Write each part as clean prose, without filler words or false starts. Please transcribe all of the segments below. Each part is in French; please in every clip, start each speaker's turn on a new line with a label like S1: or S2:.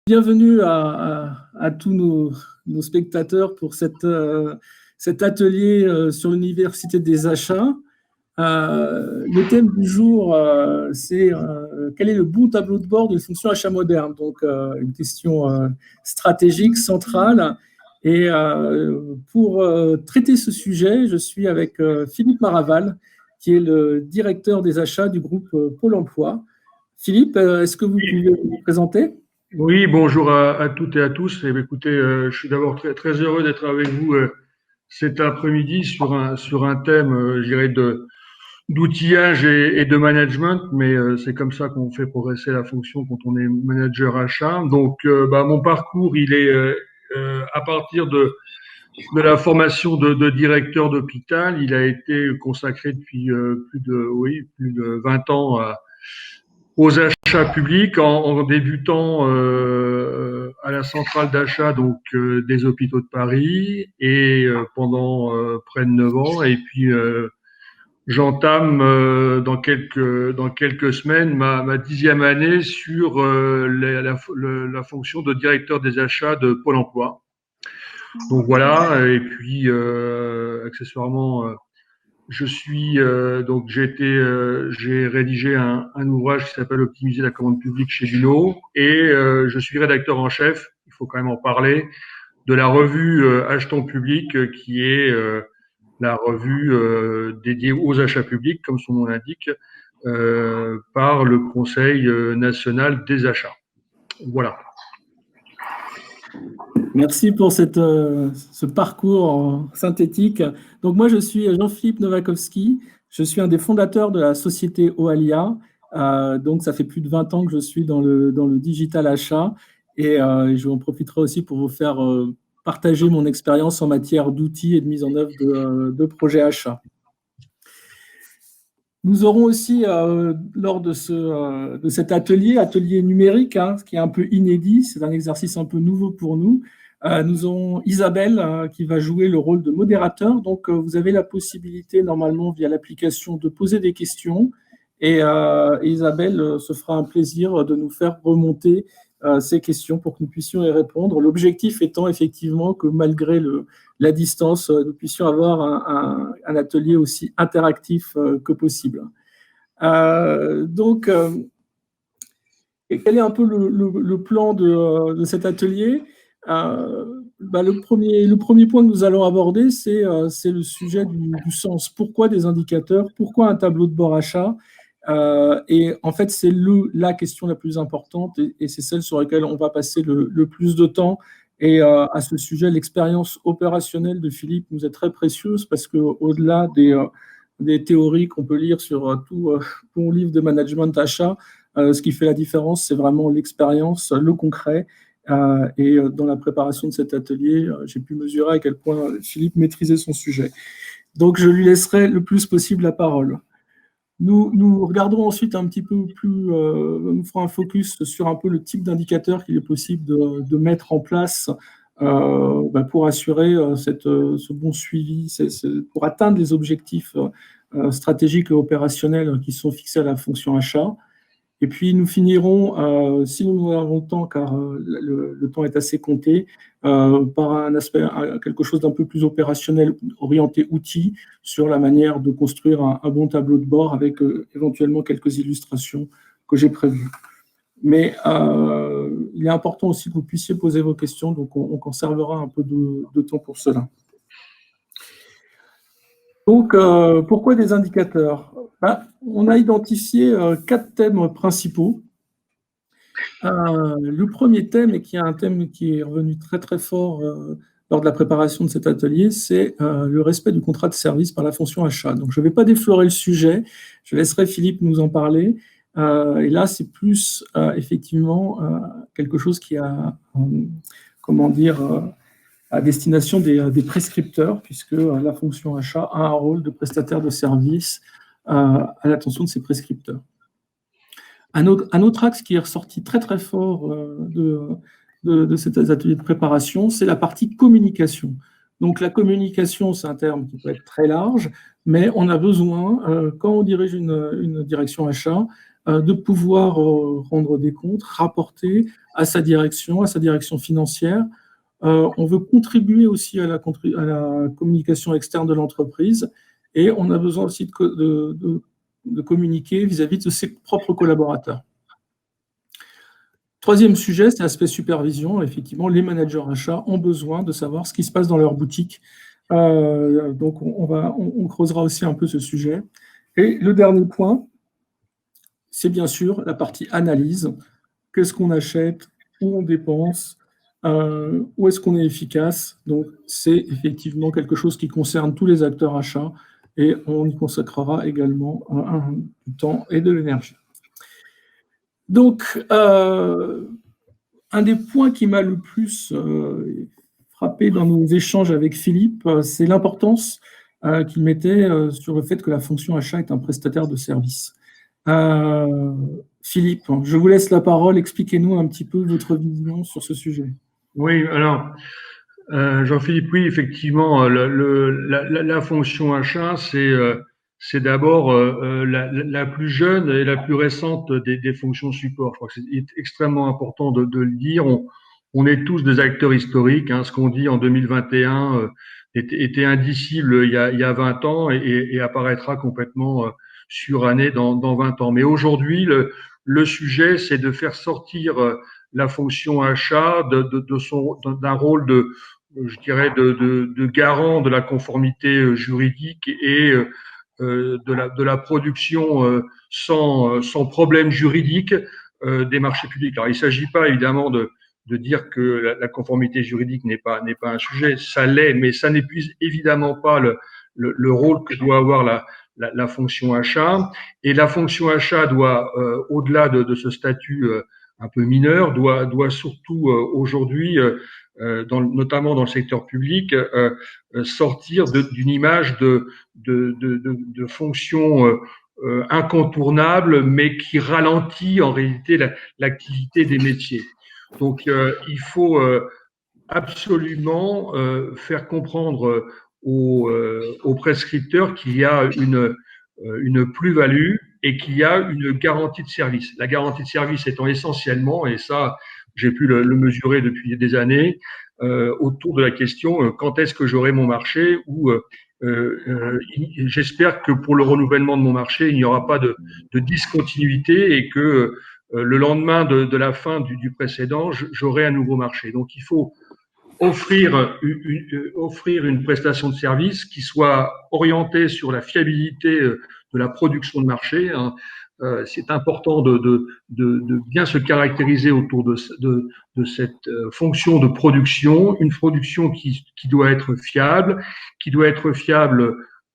S1: Bienvenue à tous nos spectateurs pour cet atelier sur l'université des achats. Le thème du jour, c'est quel est le bon tableau de bord d'une fonction achat moderne? Donc, une question stratégique, centrale. Et pour traiter ce sujet, je suis avec Philippe Maraval, qui est le directeur des achats du groupe Pôle emploi. Philippe, est-ce que vous pouvez vous présenter?
S2: Oui, bonjour à toutes et à tous. Écoutez, je suis d'abord très heureux d'être avec vous cet après-midi sur un thème, je dirais, d'outillage et de management, mais c'est comme ça qu'on fait progresser la fonction quand on est manager achat. Donc, mon parcours, il est à partir de la formation de directeur d'hôpital. Il a été consacré depuis plus de 20 ans aux achats publics en débutant à la centrale d'achat des hôpitaux de Paris et pendant près de 9 ans et puis j'entame dans quelques semaines ma 10e année sur la fonction de directeur des achats de Pôle emploi. Donc voilà, et puis accessoirement j'ai rédigé un ouvrage qui s'appelle Optimiser la commande publique chez Luno et je suis rédacteur en chef, il faut quand même en parler, de la revue Achetons public qui est la revue dédiée aux achats publics, comme son nom l'indique, par le Conseil national des achats. Voilà.
S1: Merci pour ce parcours synthétique. Donc moi, je suis Jean-Philippe Novakovski. Je suis un des fondateurs de la société Oalia. Donc ça fait plus de 20 ans que je suis dans le digital achat. Et je en profiterai aussi pour vous faire partager mon expérience en matière d'outils et de mise en œuvre de projets achats. Nous aurons aussi, lors de cet atelier numérique, ce qui est un peu inédit, c'est un exercice un peu nouveau pour nous, nous aurons Isabelle qui va jouer le rôle de modérateur. Donc, vous avez la possibilité, normalement, via l'application, de poser des questions. Et Isabelle se fera un plaisir de nous faire remonter ces questions pour que nous puissions y répondre. L'objectif étant effectivement que malgré la distance, nous puissions avoir un atelier aussi interactif que possible. Donc, quel est un peu le plan de cet atelier? Le premier point que nous allons aborder, c'est le sujet du sens. Pourquoi des indicateurs? Pourquoi un tableau de bord achat? Et en fait, c'est la question la plus importante et c'est celle sur laquelle on va passer le plus de temps. Et à ce sujet, l'expérience opérationnelle de Philippe nous est très précieuse parce qu'au-delà des théories qu'on peut lire sur tout bon livre de management achat, ce qui fait la différence, c'est vraiment l'expérience, le concret. Et dans la préparation de cet atelier, j'ai pu mesurer à quel point Philippe maîtrisait son sujet. Donc, je lui laisserai le plus possible la parole. Nous regarderons ensuite un petit peu plus, nous ferons un focus sur un peu le type d'indicateur qu'il est possible de mettre en place pour assurer ce bon suivi, pour atteindre les objectifs stratégiques et opérationnels qui sont fixés à la fonction achat. Et puis, nous finirons, si nous avons le temps, car le temps est assez compté, par quelque chose d'un peu plus opérationnel, orienté outils, sur la manière de construire un bon tableau de bord avec éventuellement quelques illustrations que j'ai prévues. Mais il est important aussi que vous puissiez poser vos questions, donc on conservera un peu de temps pour cela. Donc, pourquoi des indicateurs? On a identifié 4 thèmes principaux. Le premier thème, et qui est un thème qui est revenu très très fort lors de la préparation de cet atelier, c'est le respect du contrat de service par la fonction achat. Donc, je ne vais pas déflorer le sujet, je laisserai Philippe nous en parler. Et là, c'est plus effectivement quelque chose qui a, à destination des prescripteurs, puisque la fonction achat a un rôle de prestataire de service à l'attention de ses prescripteurs. Un autre axe qui est ressorti très très fort de cet atelier de préparation, c'est la partie communication. Donc la communication, c'est un terme qui peut être très large, mais on a besoin, quand on dirige une direction achat, de pouvoir rendre des comptes, rapporter à sa direction financière. On veut contribuer aussi à la communication externe de l'entreprise et on a besoin aussi de communiquer vis-à-vis de ses propres collaborateurs. Troisième sujet, c'est l'aspect supervision. Effectivement, les managers achats ont besoin de savoir ce qui se passe dans leur boutique. Donc, on creusera aussi un peu ce sujet. Et le dernier point, c'est bien sûr la partie analyse. Qu'est-ce qu'on achète, où on dépense, où est-ce qu'on est efficace. Donc, c'est effectivement quelque chose qui concerne tous les acteurs achats et on y consacrera également du temps et de l'énergie. Donc, un des points qui m'a le plus frappé dans nos échanges avec Philippe, c'est l'importance qu'il mettait sur le fait que la fonction achat est un prestataire de service. Philippe, je vous laisse la parole. Expliquez-nous un petit peu votre vision sur ce sujet.
S2: Oui, alors, Jean-Philippe, oui, effectivement, la fonction achat, c'est d'abord la plus jeune et la plus récente des fonctions support. Je crois que c'est extrêmement important de le dire. On est tous des acteurs historiques. Hein. Ce qu'on dit en 2021 était indicible il y a 20 ans et apparaîtra complètement suranné dans 20 ans. Mais aujourd'hui, le sujet, c'est de faire sortir la fonction achat d'un rôle je dirais, de garant de la conformité juridique et de la production sans problème juridique des marchés publics. Alors, il ne s'agit pas évidemment de dire que la conformité juridique n'est pas un sujet, ça l'est, mais ça n'épuise évidemment pas le rôle que doit avoir la fonction achat. Et la fonction achat doit, au-delà de ce statut un peu mineur, doit surtout aujourd'hui notamment dans le secteur public, sortir d'une image de fonction incontournable, mais qui ralentit en réalité l'activité des métiers. Donc, il faut absolument faire comprendre aux prescripteurs qu'il y a une plus-value et qu'il y a une garantie de service. La garantie de service étant essentiellement, et ça, j'ai pu le mesurer depuis des années, autour de la question quand est-ce que j'aurai mon marché ou j'espère que pour le renouvellement de mon marché, il n'y aura pas de discontinuité et que le lendemain de la fin du précédent, j'aurai un nouveau marché. Donc, il faut offrir une prestation de service qui soit orientée sur la fiabilité de la production de marché. Hein. C'est important de bien se caractériser autour de cette fonction de production, une production qui doit être fiable,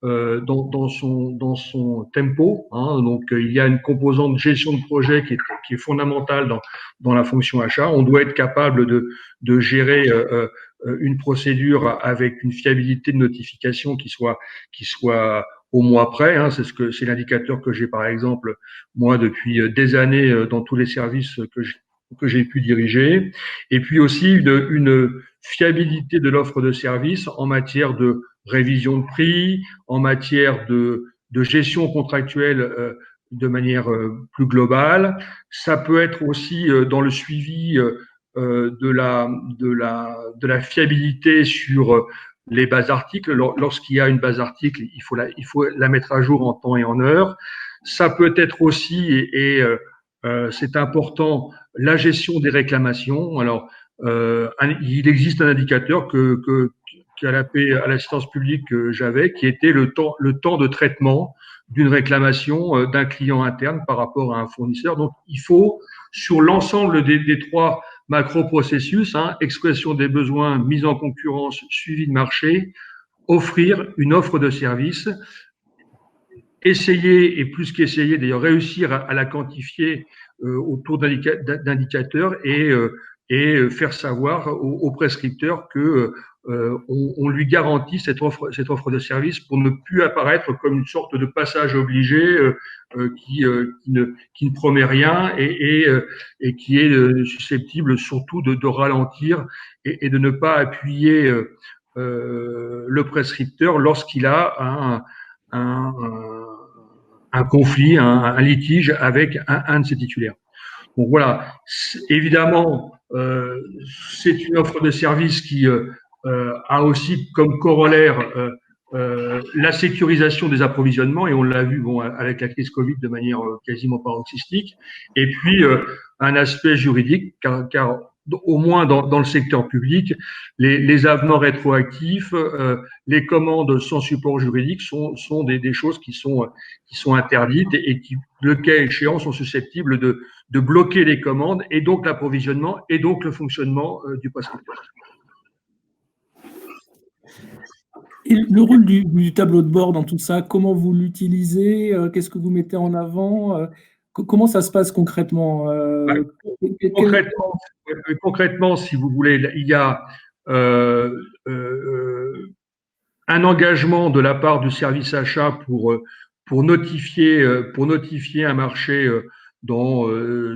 S2: dans son tempo. Hein. Donc, il y a une composante de gestion de projet qui est fondamentale dans la fonction achat. On doit être capable de gérer une procédure avec une fiabilité de notification qui soit au mois près. Hein. C'est l'indicateur que j'ai, par exemple, moi, depuis des années dans tous les services que j'ai pu diriger. Et puis aussi une fiabilité de l'offre de service en matière de révision de prix, en matière de gestion contractuelle de manière plus globale. Ça peut être aussi dans le suivi de la fiabilité sur les bases articles. Lorsqu'il y a une base article, il faut la mettre à jour en temps et en heure. Ça peut être aussi, c'est important, la gestion des réclamations. Alors, il existe un indicateur qu'à l'assistance publique que j'avais, qui était le temps de traitement d'une réclamation d'un client interne par rapport à un fournisseur. Donc, il faut, sur l'ensemble des trois macro-processus, hein, expression des besoins, mise en concurrence, suivi de marché, offrir une offre de service, essayer, et plus qu'essayer, d'ailleurs réussir à la quantifier autour d'indicateurs et faire savoir aux prescripteurs que on lui garantit cette offre de service pour ne plus apparaître comme une sorte de passage obligé qui ne promet rien et qui est susceptible surtout de ralentir et de ne pas appuyer le prescripteur lorsqu'il a un conflit, un litige avec un de ses titulaires. Donc voilà, évidemment, c'est une offre de service qui a aussi comme corollaire la sécurisation des approvisionnements, et on l'a vu avec la crise Covid de manière quasiment paroxystique, et puis un aspect juridique, car au moins dans le secteur public, les avenants rétroactifs, les commandes sans support juridique sont des choses qui sont interdites et qui, le cas échéant, sont susceptibles de bloquer les commandes et donc l'approvisionnement et donc le fonctionnement du prescripteur.
S1: Et le rôle du tableau de bord dans tout ça, comment vous l'utilisez? Qu'est-ce que vous mettez en avant? Comment ça se passe concrètement?
S2: Concrètement, si vous voulez, il y a un engagement de la part du service achat pour notifier un marché dans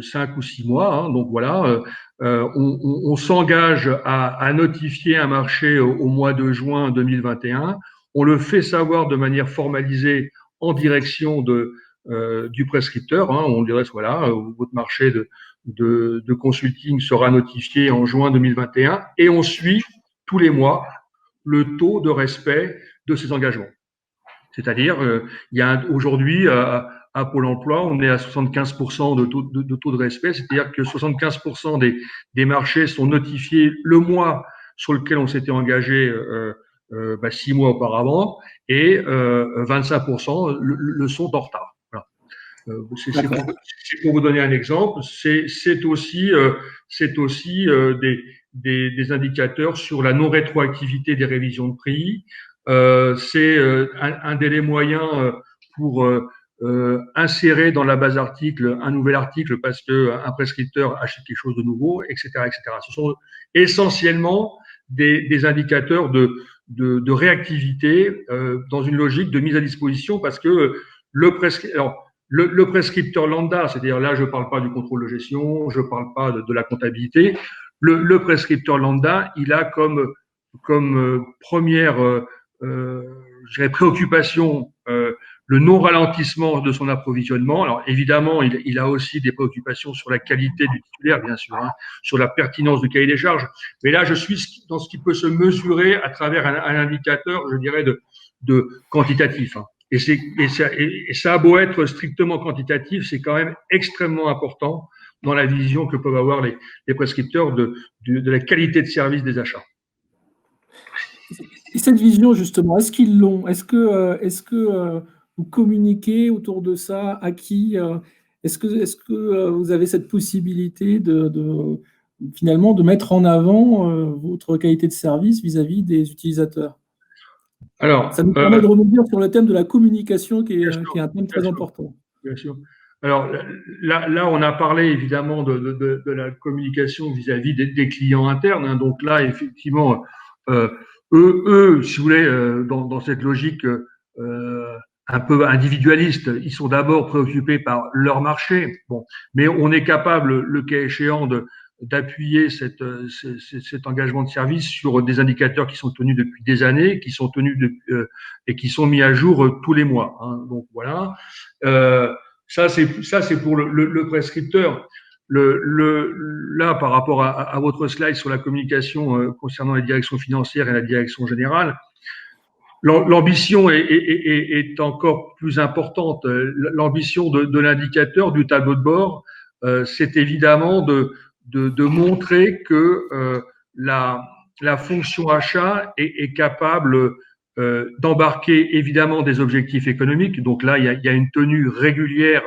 S2: 5 ou 6 mois. Hein. Donc voilà, on s'engage à notifier un marché au mois de juin 2021. On le fait savoir de manière formalisée en direction du prescripteur. Hein. On dirait voilà, votre marché de consulting sera notifié en juin 2021 et on suit tous les mois le taux de respect de ces engagements. C'est-à-dire, il y a aujourd'hui à Pôle emploi, on est à 75% de taux de respect, c'est-à-dire que 75% des marchés sont notifiés le mois sur lequel on s'était engagé 6 mois auparavant, et 25% le sont en retard. Voilà. C'est pour vous donner un exemple. C'est aussi des indicateurs sur la non-rétroactivité des révisions de prix. C'est un délai moyen pour insérer dans la base article un nouvel article parce qu'un prescripteur achète quelque chose de nouveau, etc., etc. Ce sont essentiellement des indicateurs de réactivité dans une logique de mise à disposition, parce que le prescripteur lambda, c'est-à-dire là je ne parle pas du contrôle de gestion, je ne parle pas de la comptabilité, le prescripteur lambda, il a comme première préoccupation le non-ralentissement de son approvisionnement. Alors évidemment, il a aussi des préoccupations sur la qualité du titulaire, bien sûr, hein, sur la pertinence du cahier des charges. Mais là, je suis dans ce qui peut se mesurer à travers un indicateur, je dirais, de quantitatif. Hein. Et ça a beau être strictement quantitatif, c'est quand même extrêmement important dans la vision que peuvent avoir les prescripteurs de la qualité de service des achats.
S1: Et cette vision, justement, est-ce qu'ils l'ont? Est-ce que vous communiquez autour de ça? À qui? Est-ce que vous avez cette possibilité finalement de mettre en avant votre qualité de service vis-à-vis des utilisateurs?
S2: Alors,
S1: ça nous permet de rebondir sur le thème de la communication qui est un thème très important.
S2: Bien sûr. Alors là, on a parlé évidemment de la communication vis-à-vis des clients internes. Hein. Donc là, effectivement, eux, si vous voulez, dans cette logique un peu individualiste, ils sont d'abord préoccupés par leur marché. Bon, mais on est capable, le cas échéant, d'appuyer cet engagement de service sur des indicateurs qui sont tenus depuis des années, qui sont tenus et qui sont mis à jour tous les mois. Hein. Donc voilà. Ça c'est pour le prescripteur. Là, par rapport à votre slide sur la communication concernant la direction financière et la direction générale, l'ambition est encore plus importante. L'ambition de l'indicateur, du tableau de bord, c'est évidemment de montrer que la fonction achat est capable d'embarquer évidemment des objectifs économiques. Donc là, il y a une tenue régulière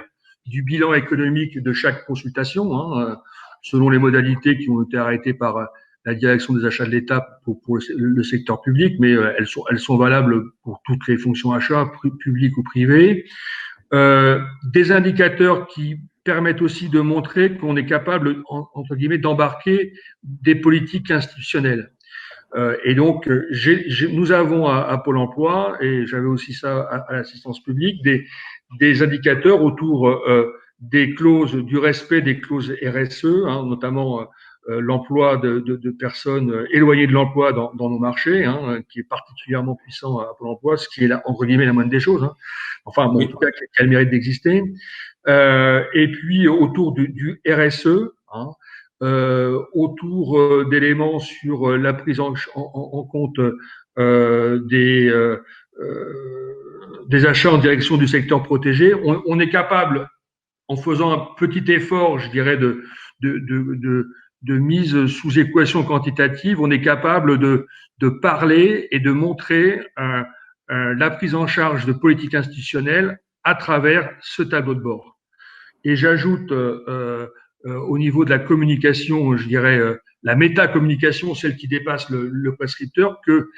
S2: du bilan économique de chaque consultation, hein, selon les modalités qui ont été arrêtées par la direction des achats de l'État pour le secteur public, mais elles sont valables pour toutes les fonctions achats, publiques ou privées. Des indicateurs qui permettent aussi de montrer qu'on est capable, entre guillemets, d'embarquer des politiques institutionnelles. Et donc, nous avons à Pôle emploi, et j'avais aussi ça à l'assistance publique, des indicateurs autour des clauses, du respect des clauses RSE, hein, notamment l'emploi de personnes éloignées de l'emploi dans nos marchés, hein, qui est particulièrement puissant à Pôle emploi, ce qui est entre guillemets la moindre des choses. Hein. Enfin, bon, en tout cas, qui a le mérite d'exister. Et puis autour du RSE, hein, autour d'éléments sur la prise en compte des achats en direction du secteur protégé. On est capable, en faisant un petit effort, je dirais, de mise sous équation quantitative, on est capable de parler et de montrer la prise en charge de politiques institutionnelles à travers ce tableau de bord. Et j'ajoute au niveau de la communication, je dirais la métacommunication, celle qui dépasse le prescripteur, que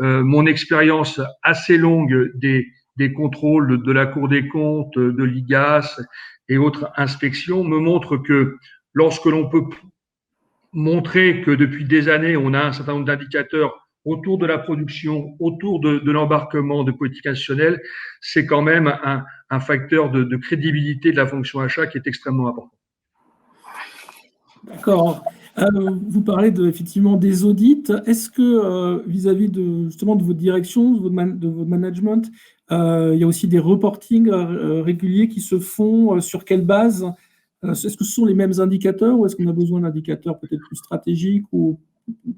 S2: mon expérience assez longue des contrôles de la Cour des comptes, de l'IGAS et autres inspections me montre que lorsque l'on peut montrer que depuis des années, on a un certain nombre d'indicateurs autour de la production, autour de l'embarquement de politiques institutionnelles, c'est quand même un facteur de crédibilité de la fonction achat qui est extrêmement important.
S1: D'accord. Vous parlez effectivement des audits. Est-ce que vis-à-vis justement de votre direction, de votre management, il y a aussi des reportings réguliers qui se font sur quelle base? Est-ce que ce sont les mêmes indicateurs ou est-ce qu'on a besoin d'indicateurs peut-être plus stratégiques ou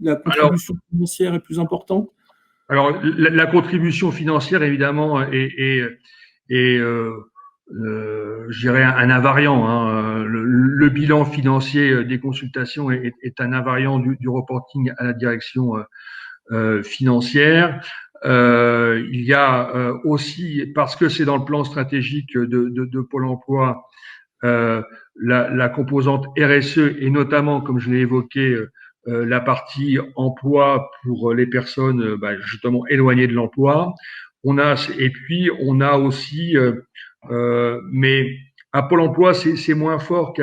S1: la contribution financière est plus importante?
S2: Alors, la contribution financière, évidemment, est je dirais un invariant. Hein. Le bilan financier des consultations est un invariant du reporting à la direction financière. Il y a aussi, parce que c'est dans le plan stratégique de Pôle emploi, la composante RSE et notamment, comme je l'ai évoqué, la partie emploi pour les personnes justement éloignées de l'emploi. Et puis on a aussi mais à Pôle emploi, c'est moins fort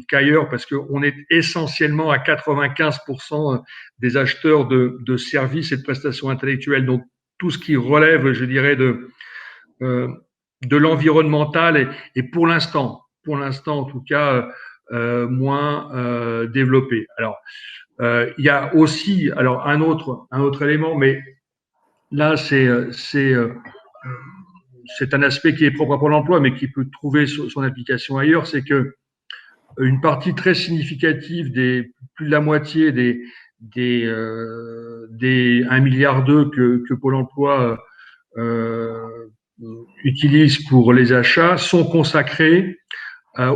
S2: qu'ailleurs parce qu'on est essentiellement à 95% des acheteurs de services et de prestations intellectuelles. Donc, tout ce qui relève, je dirais, de l'environnemental est pour l'instant en tout cas, moins développé. Alors, il y a aussi un autre élément, mais là, c'est un aspect qui est propre à Pôle emploi, mais qui peut trouver son application ailleurs, c'est que une partie très significative plus de la moitié des 1,2 milliard que Pôle emploi utilise pour les achats sont consacrés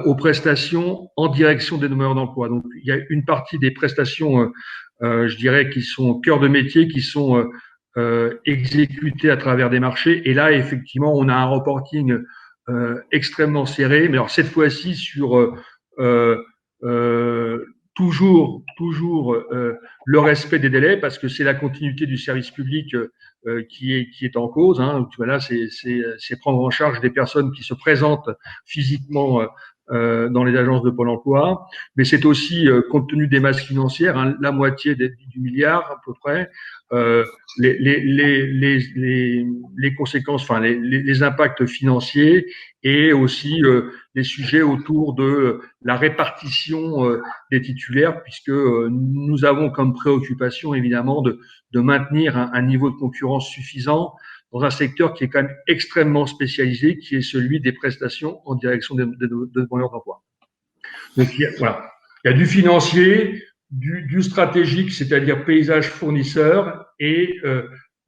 S2: aux prestations en direction des demandeurs d'emploi. Donc, il y a une partie des prestations, je dirais, qui sont cœur de métier, qui sont exécutés à travers des marchés. Et là, effectivement, on a un reporting extrêmement serré, mais alors cette fois-ci sur toujours le respect des délais, parce que c'est la continuité du service public qui est en cause. Hein. Voilà, c'est prendre en charge des personnes qui se présentent physiquement dans les agences de Pôle emploi, mais c'est aussi, compte tenu des masses financières, hein, la moitié du milliard à peu près, les conséquences, enfin les impacts financiers et aussi les sujets autour de la répartition des titulaires, puisque nous avons comme préoccupation évidemment de maintenir un niveau de concurrence suffisant dans un secteur qui est quand même extrêmement spécialisé, qui est celui des prestations en direction de demandeurs d'emploi. Donc voilà, il y a du financier, du stratégique, c'est-à-dire paysage fournisseur, et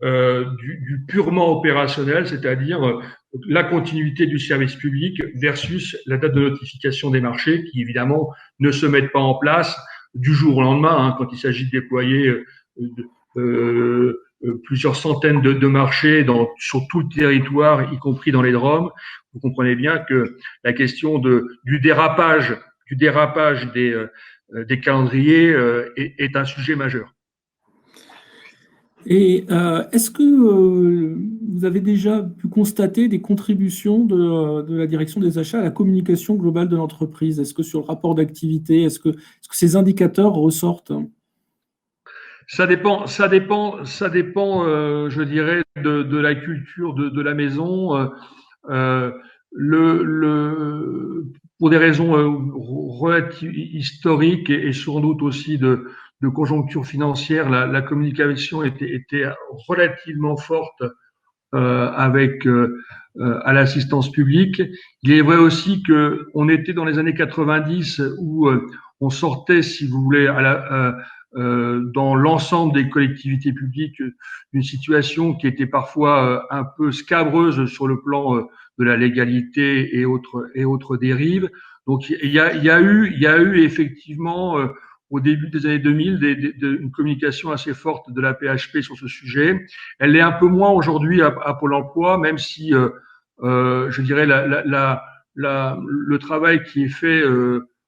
S2: du purement opérationnel, c'est-à-dire la continuité du service public versus la date de notification des marchés, qui évidemment ne se mettent pas en place du jour au lendemain, hein, quand il s'agit de déployer plusieurs centaines de marchés sur tout le territoire, y compris dans les DROM. Vous comprenez bien que la question du dérapage des calendriers est un sujet majeur.
S1: Et est-ce que vous avez déjà pu constater des contributions de la direction des achats à la communication globale de l'entreprise? Est-ce que sur le rapport d'activité, est-ce que ces indicateurs ressortent?
S2: Ça dépend, je dirais, de la culture de la maison. pour des raisons historiques et sans doute aussi de conjoncture financière, la communication était relativement forte avec à l'assistance publique. Il est vrai aussi que on était dans les années 90 où on sortait, si vous voulez, dans l'ensemble des collectivités publiques, une situation qui était parfois un peu scabreuse sur le plan de la légalité et autres dérives. Donc il y a eu effectivement au début des années 2000 une communication assez forte de la PHP sur ce sujet. Elle l'est un peu moins aujourd'hui à Pôle emploi, même si je dirais le travail qui est fait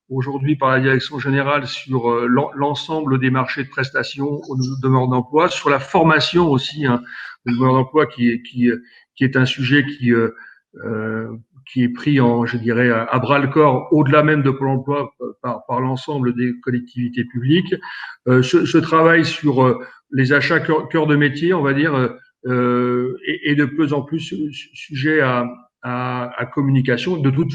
S2: aujourd'hui par la direction générale sur l'ensemble des marchés de prestations aux demandeurs d'emploi, sur la formation aussi des demandeurs d'emploi qui est un sujet qui est pris je dirais, à bras le corps, au-delà même de Pôle emploi, par l'ensemble des collectivités publiques. Ce travail sur les achats cœur de métier, on va dire, est de plus en plus sujet à communication. De toute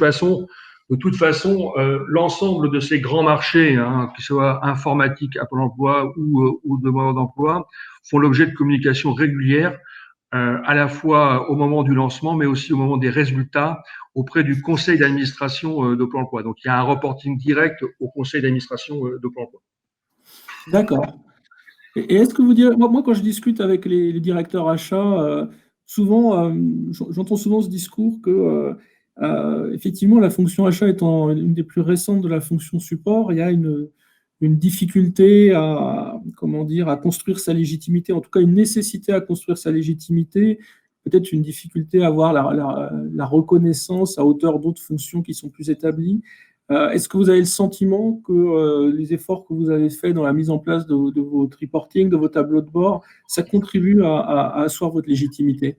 S2: façon, l'ensemble de ces grands marchés, qu'ils soient informatiques à Pôle emploi ou demandeurs d'emploi, font l'objet de communication régulière, à la fois au moment du lancement, mais aussi au moment des résultats auprès du conseil d'administration de Pôle emploi. Donc, il y a un reporting direct au conseil d'administration de Pôle emploi.
S1: D'accord. Et est-ce que vous direz, moi, quand je discute avec les directeurs achats, souvent, j'entends souvent ce discours que, effectivement, la fonction achat étant une des plus récentes de la fonction support, il y a une difficulté à, comment dire, à construire sa légitimité, en tout cas une nécessité à construire sa légitimité, peut-être une difficulté à avoir la reconnaissance à hauteur d'autres fonctions qui sont plus établies. Est-ce que vous avez le sentiment que les efforts que vous avez faits dans la mise en place de votre reporting, de vos tableaux de bord, ça contribue à asseoir votre légitimité?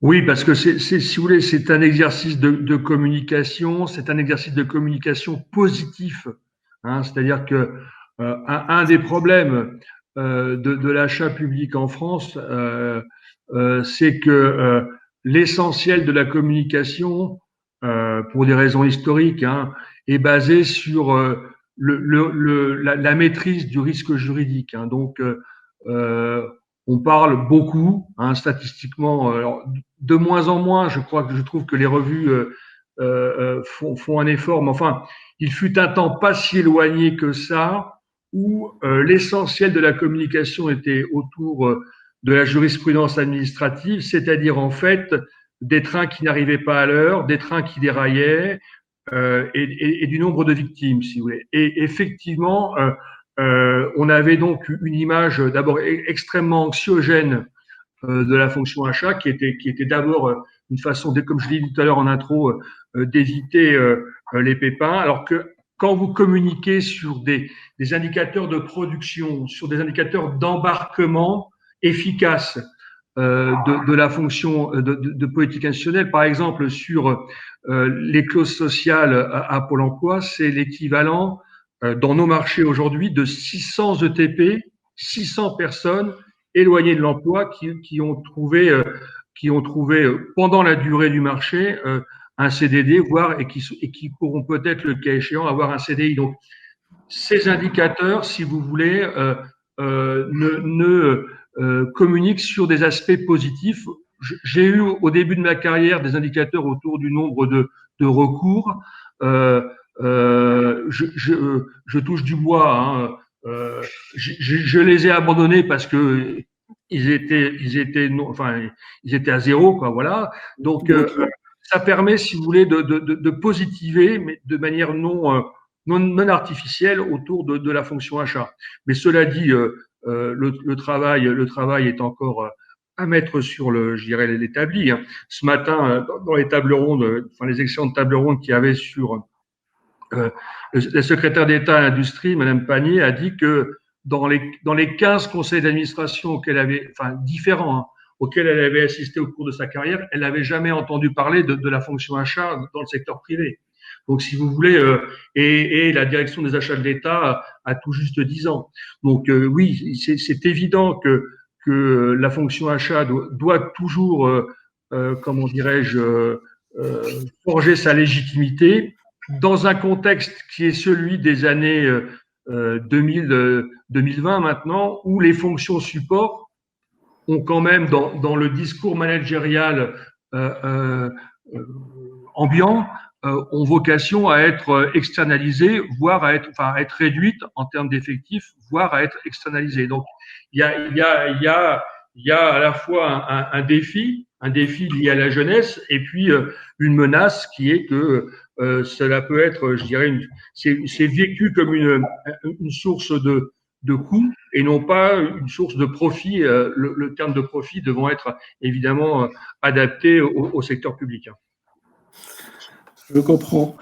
S2: Oui, parce que si vous voulez, c'est un exercice de communication, c'est un exercice de communication positif. C'est-à-dire que un des problèmes de l'achat public en France, c'est que l'essentiel de la communication, pour des raisons historiques, est basé sur la maîtrise du risque juridique. Donc, on parle beaucoup, statistiquement. Alors, de moins en moins, je trouve que les revues font un effort, mais enfin, il fut un temps pas si éloigné que ça, où l'essentiel de la communication était autour de la jurisprudence administrative, c'est-à-dire en fait des trains qui n'arrivaient pas à l'heure, des trains qui déraillaient, et du nombre de victimes, si vous voulez. Et effectivement, on avait donc une image d'abord extrêmement anxiogène de la fonction achat, qui était d'abord une façon, comme je l'ai dit tout à l'heure en intro, d'éviter les pépins, alors que quand vous communiquez sur des indicateurs de production, sur des indicateurs d'embarquement efficaces de la fonction de politique institutionnelle, par exemple sur les clauses sociales à Pôle emploi, c'est l'équivalent dans nos marchés aujourd'hui de 600 ETP, 600 personnes éloignées de l'emploi qui ont trouvé pendant la durée du marché un CDD, voire et qui pourront peut-être, le cas échéant, avoir un CDI. Donc, ces indicateurs, si vous voulez, ne communiquent sur des aspects positifs. J'ai eu au début de ma carrière des indicateurs autour du nombre de recours. Je touche du bois. Je les ai abandonnés parce que ils étaient à zéro, quoi. Voilà. Donc ça permet, si vous voulez, de positiver, mais de manière non artificielle autour de la fonction achat. Mais cela dit, le travail est encore à mettre sur je dirais, l'établi. Ce matin, dans les tables rondes, les excellentes tables rondes qu'il y avait sur la secrétaire d'État à l'industrie, Madame Panier, a dit que dans les 15 conseils d'administration différents, auxquels elle avait assisté au cours de sa carrière, elle n'avait jamais entendu parler de la fonction achat dans le secteur privé. Donc, si vous voulez, et la direction des achats de l'État a tout juste 10 ans. Donc, oui, c'est évident que la fonction achat doit toujours, comment dirais-je, forger sa légitimité dans un contexte qui est celui des années 2020 maintenant, où les fonctions support ont quand même dans le discours managérial ambiant ont vocation à être externalisées, voire à être réduites en termes d'effectifs, voire à être externalisées. Donc il y a à la fois un défi lié à la jeunesse, et puis une menace qui est que cela peut être, je dirais, c'est vécu comme une source de coûts et non pas une source de profit. Le terme de profit devant être évidemment adapté au secteur public.
S1: Je comprends.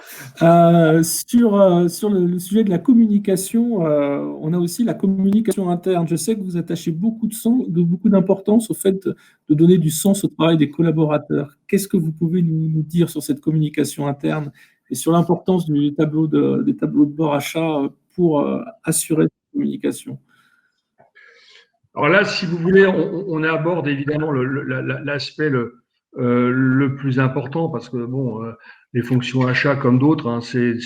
S1: Sur le sujet de la communication, on a aussi la communication interne. Je sais que vous attachez beaucoup d'importance au fait de donner du sens au travail des collaborateurs. Qu'est-ce que vous pouvez nous dire sur cette communication interne et sur l'importance des tableaux de bord achat pour assurer cette communication?
S2: Alors là, si vous voulez, on aborde évidemment l'aspect le plus important, parce que bon, les fonctions achats comme d'autres, hein, c'est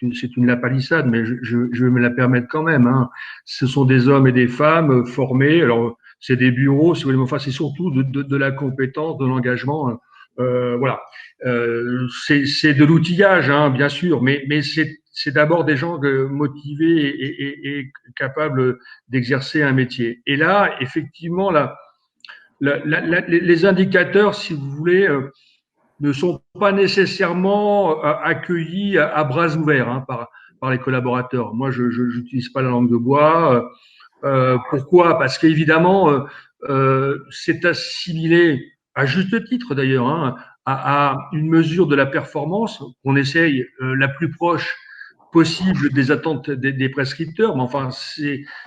S2: une lapalissade, mais je vais me la permettre quand même. Hein. Ce sont des hommes et des femmes formés. Alors c'est des bureaux, si vous voulez, mais enfin c'est surtout de la compétence, de l'engagement. Voilà, c'est de l'outillage, hein, bien sûr, mais c'est d'abord des gens motivés et capables d'exercer un métier. Et là, effectivement, les indicateurs, si vous voulez, ne sont pas nécessairement accueillis à bras ouverts, hein, par les collaborateurs. Moi, je n'utilise pas la langue de bois. Pourquoi? Parce qu'évidemment, c'est assimilé, à juste titre d'ailleurs, hein, à une mesure de la performance qu'on essaye la plus proche possible des attentes des prescripteurs. Mais enfin,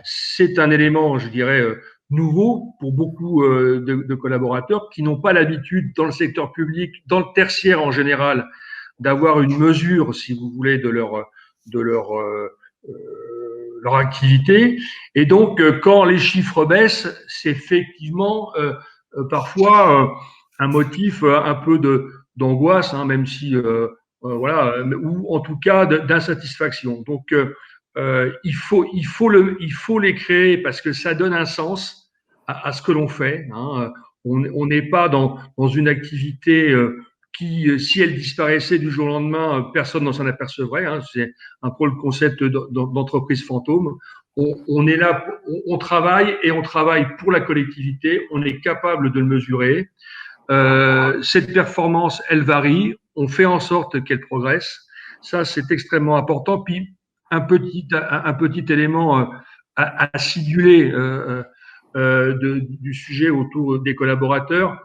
S2: c'est un élément, je dirais, nouveau pour beaucoup de collaborateurs qui n'ont pas l'habitude dans le secteur public, dans le tertiaire en général, d'avoir une mesure, si vous voulez, de leur activité. Et donc, quand les chiffres baissent, c'est effectivement parfois un motif un peu d'angoisse, hein, même si voilà, ou en tout cas d'insatisfaction. Donc, il faut les créer parce que ça donne un sens à ce que l'on fait. Hein. On n'est pas dans une activité qui, si elle disparaissait du jour au lendemain, personne n'en s'en apercevrait. Hein. C'est un peu le concept d'entreprise fantôme. On est là, on travaille et on travaille pour la collectivité. On est capable de le mesurer. Cette performance, elle varie. On fait en sorte qu'elle progresse. Ça, c'est extrêmement important. Puis, un petit élément acidulé du sujet autour des collaborateurs,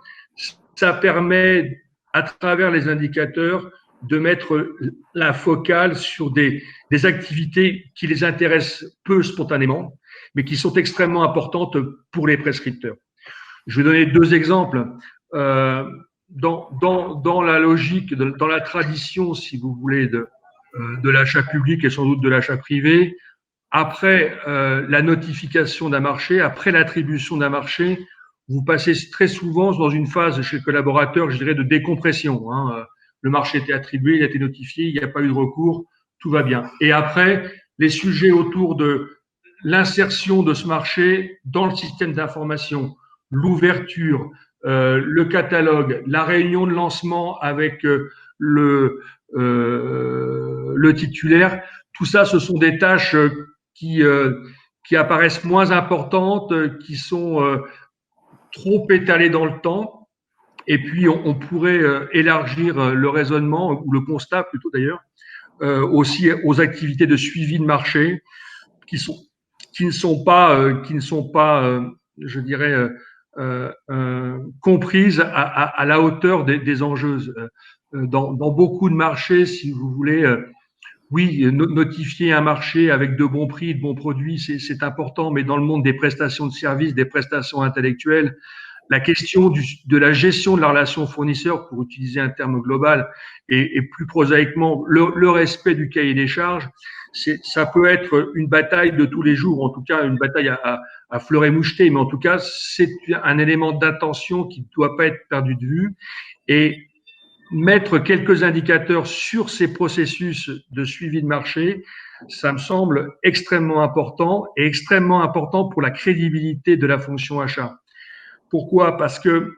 S2: ça permet, à travers les indicateurs, de mettre la focale sur des activités qui les intéressent peu spontanément, mais qui sont extrêmement importantes pour les prescripteurs. Je vais donner deux exemples. Dans la logique, dans la tradition, si vous voulez, de l'achat public et sans doute de l'achat privé, après la notification d'un marché, après l'attribution d'un marché, vous passez très souvent dans une phase chez le collaborateur, je dirais, de décompression. Hein. Le marché était attribué, il a été notifié, il n'y a pas eu de recours, tout va bien. Et après, les sujets autour de l'insertion de ce marché dans le système d'information, l'ouverture, le catalogue, la réunion de lancement avec le titulaire, tout ça, ce sont des tâches qui apparaissent moins importantes, qui sont trop étalées dans le temps. Et puis, on pourrait élargir le raisonnement, ou le constat plutôt d'ailleurs, aussi aux activités de suivi de marché qui ne sont pas, je dirais, comprises à la hauteur des enjeux. Dans beaucoup de marchés, si vous voulez, oui, notifier un marché avec de bons prix, de bons produits, c'est important, mais dans le monde des prestations de services, des prestations intellectuelles, la question de la gestion de la relation fournisseur, pour utiliser un terme global, et plus prosaïquement, le respect du cahier des charges, ça peut être une bataille de tous les jours, en tout cas une bataille à fleur et moucheté, mais en tout cas, c'est un élément d'attention qui ne doit pas être perdu de vue. Et mettre quelques indicateurs sur ces processus de suivi de marché, ça me semble extrêmement important et extrêmement important pour la crédibilité de la fonction achat. Pourquoi? Parce que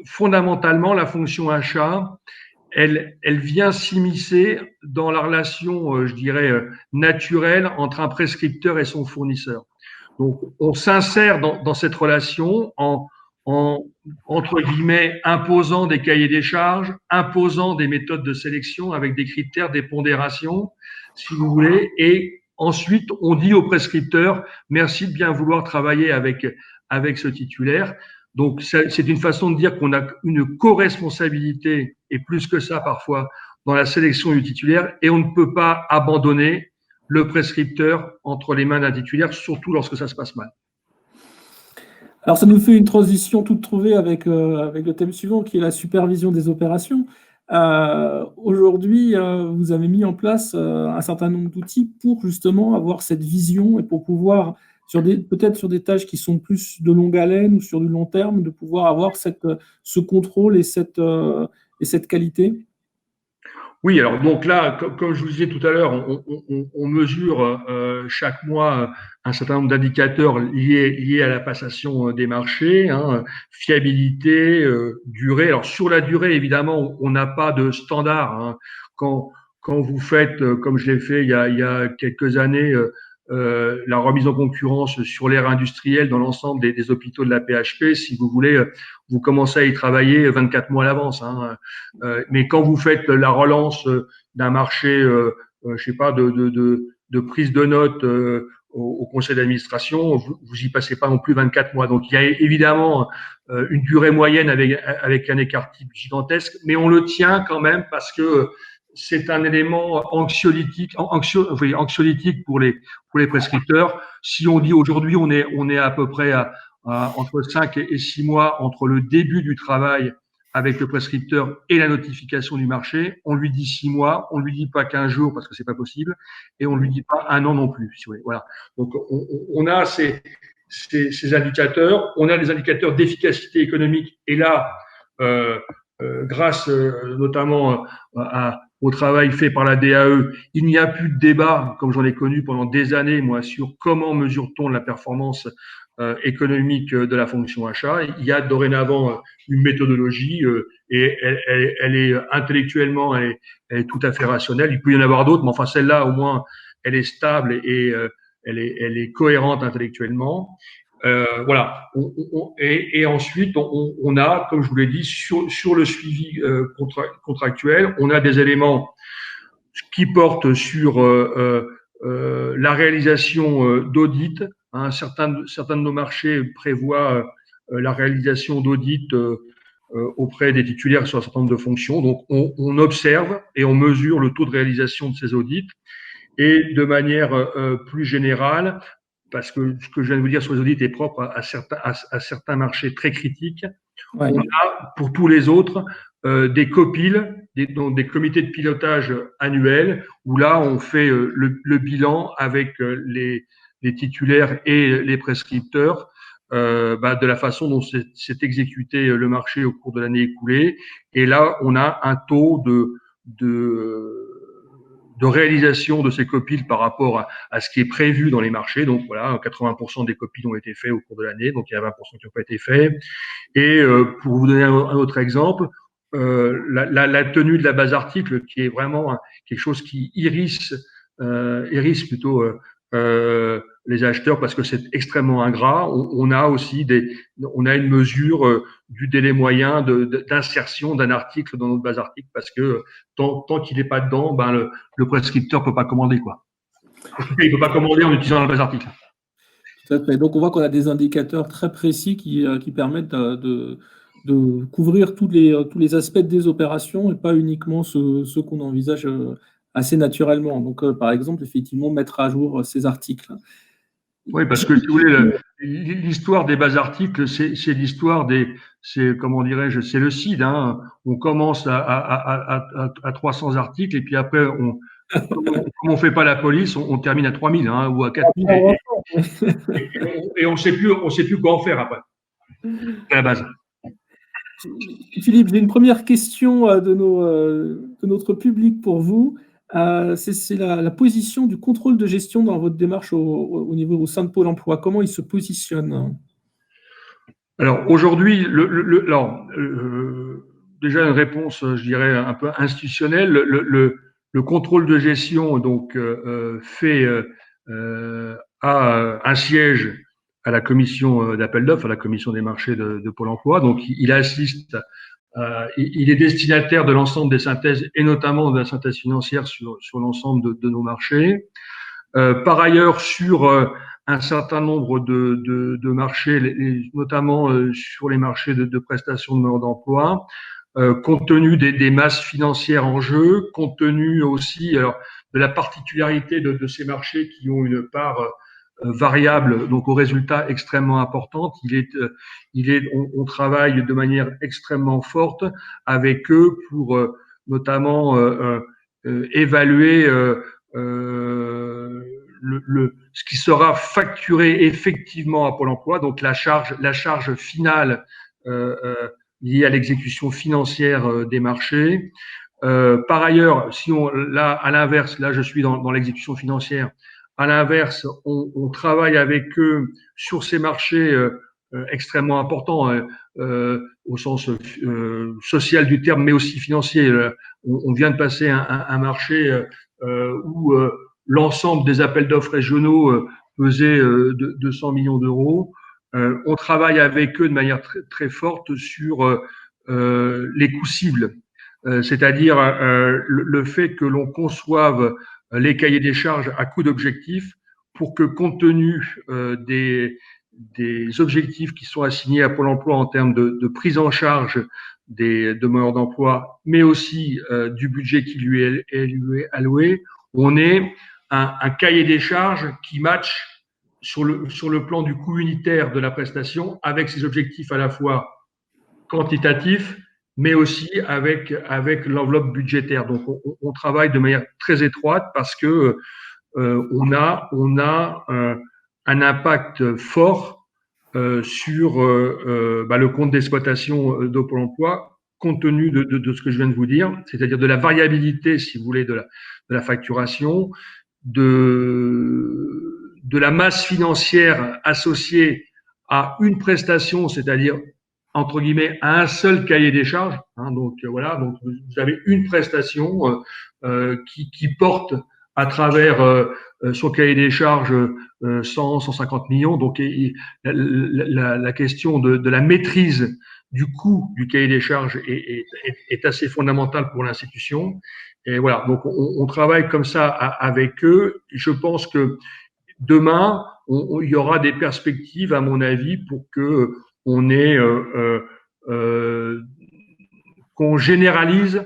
S2: fondamentalement, la fonction achat, elle vient s'immiscer dans la relation, je dirais, naturelle entre un prescripteur et son fournisseur. Donc, on s'insère dans cette relation en, entre guillemets, imposant des cahiers des charges, imposant des méthodes de sélection avec des critères, des pondérations, si vous voulez, et ensuite, on dit au prescripteur, merci de bien vouloir travailler avec ce titulaire. Donc, c'est une façon de dire qu'on a une co-responsabilité, et plus que ça parfois, dans la sélection du titulaire, et on ne peut pas abandonner le prescripteur entre les mains d'un titulaire, surtout lorsque ça se passe mal.
S1: Alors, ça nous fait une transition toute trouvée avec le thème suivant, qui est la supervision des opérations. Aujourd'hui, vous avez mis en place un certain nombre d'outils pour justement avoir cette vision et pour pouvoir, peut-être sur des tâches qui sont plus de longue haleine ou sur du long terme, de pouvoir avoir ce contrôle et cette qualité.
S2: Oui, alors donc là, comme je vous disais tout à l'heure, on mesure chaque mois un certain nombre d'indicateurs liés à la passation des marchés, hein, fiabilité, durée. Alors sur la durée, évidemment, on n'a pas de standard. Hein. Quand vous faites, comme je l'ai fait il y a quelques années, la remise en concurrence sur l'ère industrielle dans l'ensemble des hôpitaux de la PHP, si vous voulez, vous commencez à y travailler 24 mois à l'avance. Hein. Mais quand vous faites la relance d'un marché, je sais pas, de prise de notes au conseil d'administration, vous y passez pas non plus 24 mois. Donc il y a évidemment une durée moyenne avec un écart type gigantesque, mais on le tient quand même parce que c'est un élément anxiolytique pour les prescripteurs. Si on dit aujourd'hui on est à peu près à entre 5 et 6 mois entre le début du travail avec le prescripteur et la notification du marché, on lui dit 6 mois, on lui dit pas 15 jours parce que c'est pas possible, et on lui dit pas 1 an non plus. Si vous voulez. Voilà. Donc on a ces indicateurs, on a des indicateurs d'efficacité économique, et là, grâce notamment au travail fait par la DAE, il n'y a plus de débat, comme j'en ai connu pendant des années, moi, sur comment mesure-t-on la performance économique de la fonction achat. Il y a dorénavant une méthodologie et elle est intellectuellement, elle est tout à fait rationnelle. Il peut y en avoir d'autres, mais enfin celle-là, au moins, elle est stable et elle est cohérente intellectuellement. Voilà. Et ensuite, on a, comme je vous l'ai dit, sur le suivi contractuel, on a des éléments qui portent sur la réalisation d'audits. Hein, certains de nos marchés prévoient la réalisation d'audits auprès des titulaires sur un certain nombre de fonctions. Donc, on observe et on mesure le taux de réalisation de ces audits. Et de manière plus générale, parce que ce que je viens de vous dire sur les audits est propre à certains marchés très critiques, ouais. On a pour tous les autres des copiles, donc des comités de pilotage annuels, où là on fait le bilan avec les titulaires et les prescripteurs de la façon dont s'est exécuté le marché au cours de l'année écoulée. Et là, on a un taux de réalisation de ces copiles par rapport à ce qui est prévu dans les marchés. Donc voilà, 80% des copiles ont été faits au cours de l'année, donc il y a 20% qui n'ont pas été faits. Et pour vous donner un autre exemple, la tenue de la base article, qui est vraiment quelque chose qui hérisse plutôt les acheteurs parce que c'est extrêmement ingrat. On a aussi on a une mesure du délai moyen d'insertion d'un article dans notre base article parce que tant qu'il n'est pas dedans, le prescripteur peut pas commander quoi. Il peut pas commander en utilisant la base article.
S1: Tout à fait. Donc on voit qu'on a des indicateurs très précis qui permettent de couvrir tous les aspects des opérations et pas uniquement ceux qu'on envisage assez naturellement. Donc, par exemple, effectivement, mettre à jour ces articles.
S2: Oui, parce que si vous voulez, l'histoire des bases articles, c'est l'histoire comment dirais-je, c'est le CID. Hein. On commence à 300 articles et puis après, comme on fait pas la police, on termine à 3000 hein, ou à 4000 et on sait plus quoi en faire après. À la base.
S1: Philippe, j'ai une première question de notre public pour vous. C'est la position du contrôle de gestion dans votre démarche au niveau au sein de Pôle emploi. Comment il se positionne?
S2: Alors aujourd'hui, déjà une réponse, je dirais un peu institutionnelle. Le contrôle de gestion donc a un siège à la commission d'appel d'offres, à la commission des marchés de Pôle emploi. Donc il assiste, il est destinataire de l'ensemble des synthèses et notamment de la synthèse financière sur l'ensemble de nos marchés. Par ailleurs, sur un certain nombre de marchés, notamment sur les marchés de prestations de demandeurs d'emploi, compte tenu des masses financières en jeu, compte tenu aussi de la particularité de ces marchés qui ont une part variable, donc aux résultats extrêmement importantes, on travaille de manière extrêmement forte avec eux pour notamment évaluer ce qui sera facturé effectivement à Pôle emploi, donc la charge finale liée à l'exécution financière des marchés. Par ailleurs, là, à l'inverse, là je suis dans l'exécution financière, à l'inverse, on travaille avec eux sur ces marchés extrêmement importants au sens social du terme, mais aussi financier. On vient de passer un marché où l'ensemble des appels d'offres régionaux pesait 200 millions d'euros. On travaille avec eux de manière très forte sur les coûts cibles, c'est-à-dire le fait que l'on conçoive les cahiers des charges à coût d'objectifs pour que, compte tenu des objectifs qui sont assignés à Pôle emploi en termes de prise en charge des demandeurs d'emploi, mais aussi du budget qui lui est alloué, on ait un cahier des charges qui match sur le plan du coût unitaire de la prestation avec ses objectifs à la fois quantitatifs, mais aussi avec l'enveloppe budgétaire. Donc, on travaille de manière très étroite parce que on a un impact fort sur le compte d'exploitation de Pôle emploi, compte tenu de ce que je viens de vous dire, c'est-à-dire de la variabilité, si vous voulez, de la facturation, de la masse financière associée à une prestation, c'est-à-dire entre guillemets à un seul cahier des charges. Donc voilà, donc vous avez une prestation qui porte à travers son cahier des charges 150 millions. Donc la question de la maîtrise du coût du cahier des charges est assez fondamentale pour l'institution. Et voilà, donc on travaille comme ça avec eux. Je pense que demain, il y aura des perspectives, à mon avis, pour que qu'on généralise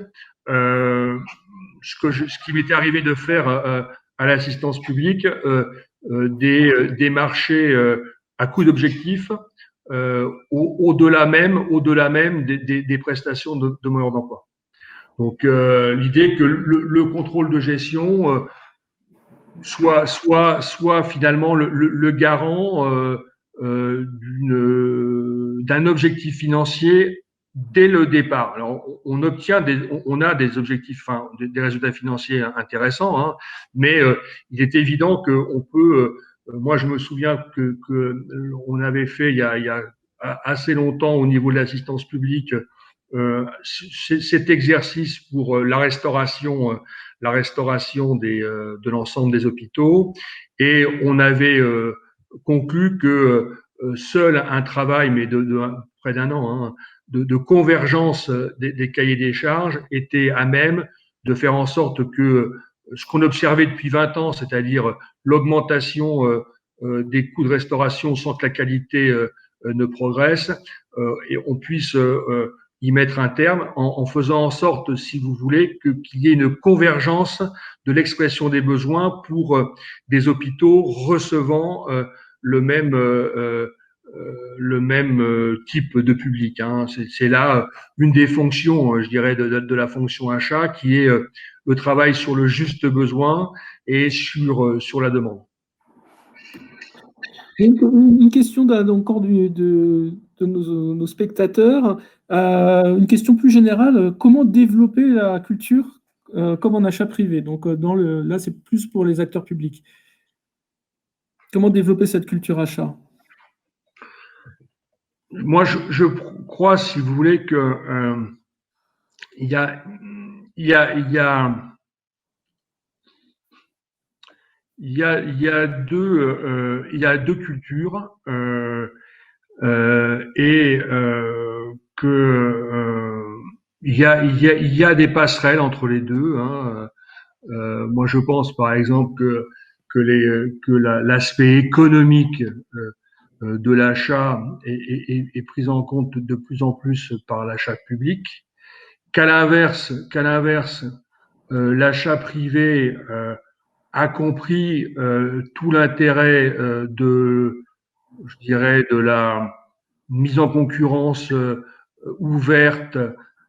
S2: ce qui m'était arrivé de faire à l'assistance publique, des marchés à coût d'objectif, au-delà même des prestations de demandeurs d'emploi. Donc l'idée que le contrôle de gestion soit finalement le garant d'un objectif financier dès le départ. Alors, on a des objectifs, des résultats financiers intéressants, mais il est évident qu'on peut. Moi, je me souviens que on avait fait il y a assez longtemps au niveau de l'assistance publique cet exercice pour la restauration de l'ensemble des hôpitaux, et on avait conclu que seul un travail, mais de près d'un an, de convergence des cahiers des charges était à même de faire en sorte que ce qu'on observait depuis 20 ans, c'est-à-dire l'augmentation des coûts de restauration sans que la qualité ne progresse, et on puisse y mettre un terme en faisant en sorte, si vous voulez, qu'il y ait une convergence de l'expression des besoins pour des hôpitaux recevant le même type de public. C'est là une des fonctions, je dirais, de la fonction achat, qui est le travail sur le juste besoin et sur la demande.
S1: Une question encore de nos spectateurs. Une question plus générale, comment développer la culture comme en achat privé? Donc, là, c'est plus pour les acteurs publics. Comment développer cette culture achat?
S2: Moi, je crois, si vous voulez, que il y a, il y a, il y a, il y a deux cultures et que il y a des passerelles entre les deux. Hein. Moi, je pense, par exemple, que l'aspect économique de l'achat est pris en compte de plus en plus par l'achat public. Qu'à l'inverse, l'achat privé a compris tout l'intérêt je dirais, de la mise en concurrence ouverte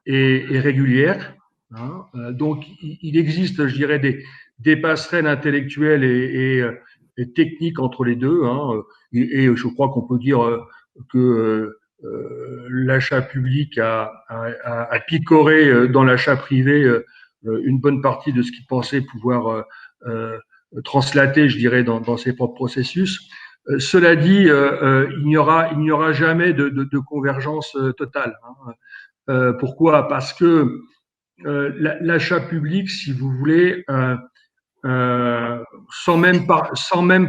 S2: et régulière. Hein. Donc, il existe, je dirais, des passerelles intellectuelles et techniques entre les deux. Hein. Et je crois qu'on peut dire que l'achat public a picoré dans l'achat privé une bonne partie de ce qu'il pensait pouvoir translater, je dirais, dans ses propres processus. Cela dit, il n'y aura jamais de convergence totale. Hein. Pourquoi? Parce que l'achat public, si vous voulez, sans même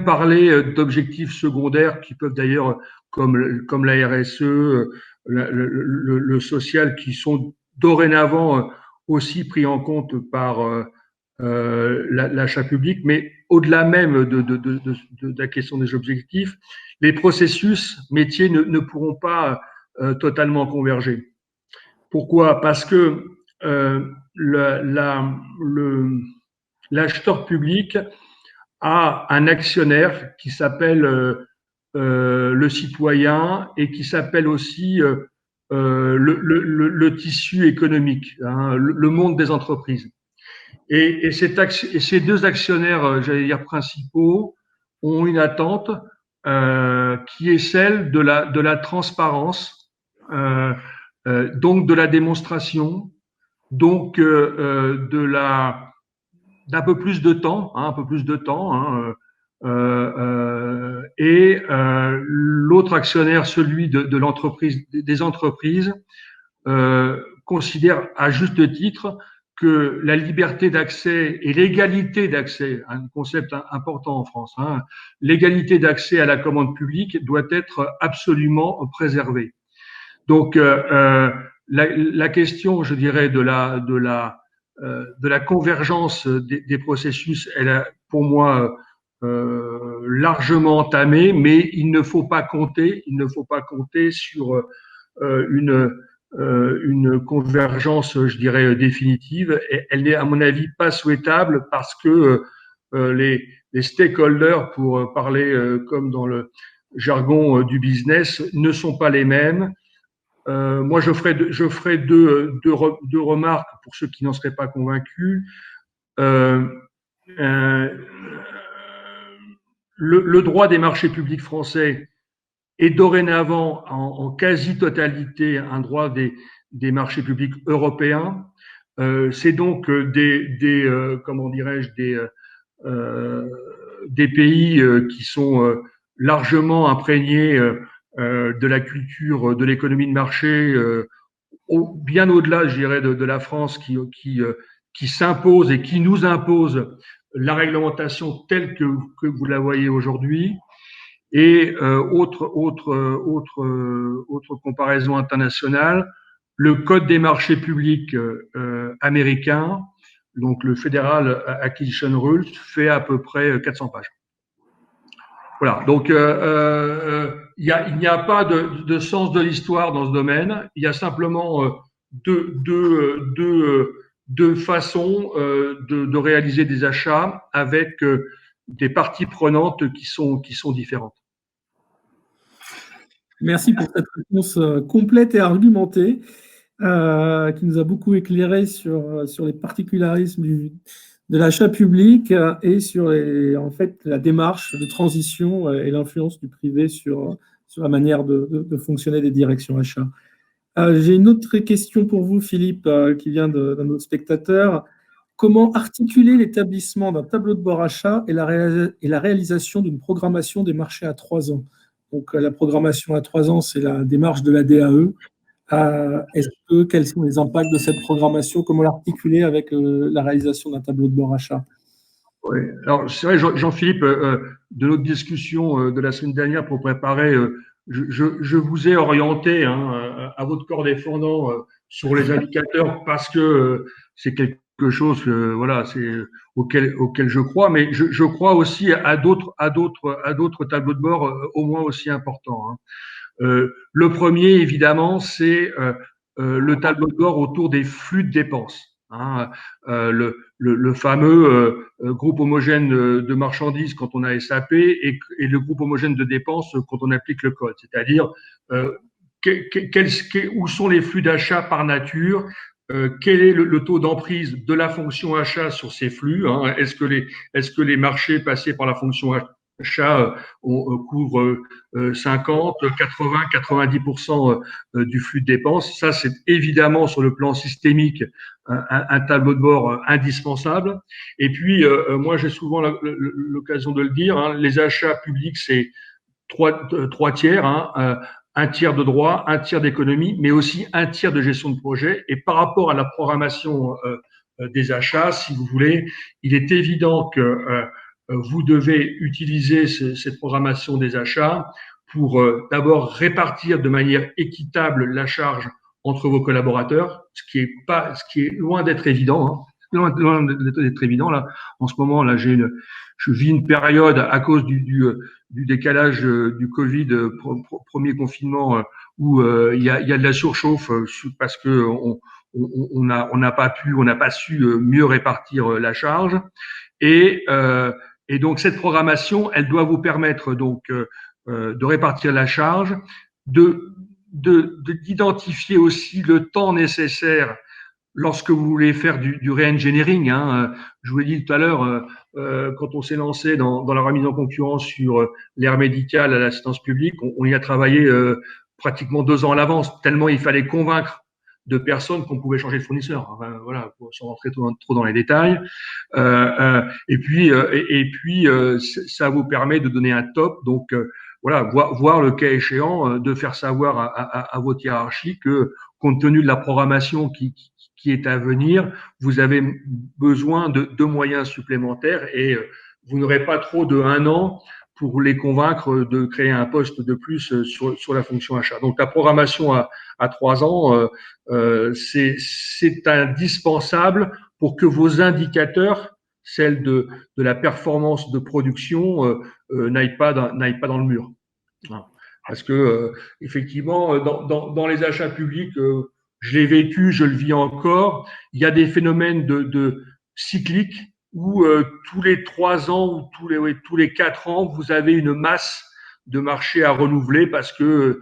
S2: parler d'objectifs secondaires qui peuvent d'ailleurs, comme la RSE, le social, qui sont dorénavant aussi pris en compte par l'achat public, mais au-delà même de la question des objectifs, les processus métiers ne pourront pas totalement converger. Pourquoi? Parce que l'acheteur public a un actionnaire qui s'appelle le citoyen et qui s'appelle aussi le tissu économique, hein, le monde des entreprises. Et ces deux actionnaires, j'allais dire principaux, ont une attente qui est celle de la transparence, donc de la démonstration, donc d'un peu plus de temps, hein, un peu plus de temps. Hein, et l'autre actionnaire, celui de l'entreprise, des entreprises, considère à juste titre que la liberté d'accès et l'égalité d'accès, un concept important en France, hein, l'égalité d'accès à la commande publique doit être absolument préservée. Donc, la question, je dirais, de la convergence des processus, elle a, pour moi, largement entamé, mais il ne faut pas compter sur une convergence, je dirais, définitive. Et elle n'est, à mon avis, pas souhaitable parce que les stakeholders, pour parler comme dans le jargon du business, ne sont pas les mêmes. Moi, je ferai deux remarques pour ceux qui n'en seraient pas convaincus. Euh, euh, le droit des marchés publics français est dorénavant en quasi-totalité un droit des marchés publics européens. C'est donc comment dirais-je, des pays qui sont largement imprégnés de la culture de l'économie de marché, bien au-delà, je dirais, de la France qui s'impose et qui nous impose la réglementation telle que vous la voyez aujourd'hui. Et autre comparaison internationale, le Code des marchés publics américain, donc le Federal Acquisition Rules, fait à peu près 400 pages. Voilà, donc il n'y a pas de sens de l'histoire dans ce domaine, il y a simplement deux façons de réaliser des achats avec des parties prenantes qui sont différentes.
S1: Merci pour cette réponse complète et argumentée qui nous a beaucoup éclairé sur les particularismes de l'achat public et sur en fait, la démarche de transition et l'influence du privé sur sur la manière de fonctionner des directions achats. J'ai une autre question pour vous, Philippe, qui vient d'un autre spectateur. Comment articuler l'établissement d'un tableau de bord achat et la réalisation d'une programmation des marchés à 3 ans? Donc, la programmation à 3 ans, c'est la démarche de la DAE. Quels sont les impacts de cette programmation? Comment l'articuler avec la réalisation d'un tableau de bord achat?
S2: Oui. Alors, c'est vrai, Jean-Philippe, de notre discussion de la semaine dernière pour préparer, je vous ai orienté à votre corps défendant sur les indicateurs parce que c'est quelque chose, voilà, c'est auquel je crois, mais je crois aussi à d'autres tableaux de bord au moins aussi importants. Hein. Le premier, évidemment, c'est le tableau de bord autour des flux de dépenses. Hein, le fameux groupe homogène de marchandises quand on a SAP et le groupe homogène de dépenses quand on applique le code. C'est-à-dire où sont les flux d'achat par nature, quel est le taux d'emprise de la fonction achat sur ces flux, hein, est-ce que les marchés passés par la fonction achat couvrent 50, 80, 90% du flux de dépenses. Ça, c'est évidemment sur le plan systémique un tableau de bord indispensable. Et puis, moi, j'ai souvent l'occasion de le dire, hein, les achats publics, c'est trois tiers, hein, un tiers de droit, un tiers d'économie, mais aussi un tiers de gestion de projet. Et par rapport à la programmation des achats, si vous voulez, il est évident que vous devez utiliser cette programmation des achats pour d'abord répartir de manière équitable la charge entre vos collaborateurs, ce qui est loin d'être évident. Hein. Loin d'être évident là. En ce moment là, je vis une période à cause du décalage du Covid, premier confinement, où il y a de la surchauffe parce que on n'a pas su mieux répartir la charge et donc cette programmation, elle doit vous permettre donc de répartir la charge, d'identifier aussi le temps nécessaire lorsque vous voulez faire du re-engineering. Hein. Je vous l'ai dit tout à l'heure, quand on s'est lancé dans la remise en concurrence sur l'ère médicale à l'assistance publique, on y a travaillé pratiquement 2 ans à l'avance, tellement il fallait convaincre de personnes qu'on pouvait changer de fournisseur. Enfin, voilà, pour sans rentrer trop dans les détails. Et puis, ça vous permet de donner un top. Donc, voilà, voir le cas échéant, de faire savoir à votre hiérarchie que, compte tenu de la programmation qui est à venir, vous avez besoin de moyens supplémentaires et vous n'aurez pas trop de 1 an pour les convaincre de créer un poste de plus sur la fonction achat. Donc, la programmation à 3 ans, c'est indispensable pour que vos indicateurs, celles de la performance de production, n'aillent pas dans le mur. Parce que effectivement, dans les achats publics, je l'ai vécu, je le vis encore. Il y a des phénomènes de cycliques où tous les 3 ans ou tous les 4 ans, vous avez une masse de marchés à renouveler parce que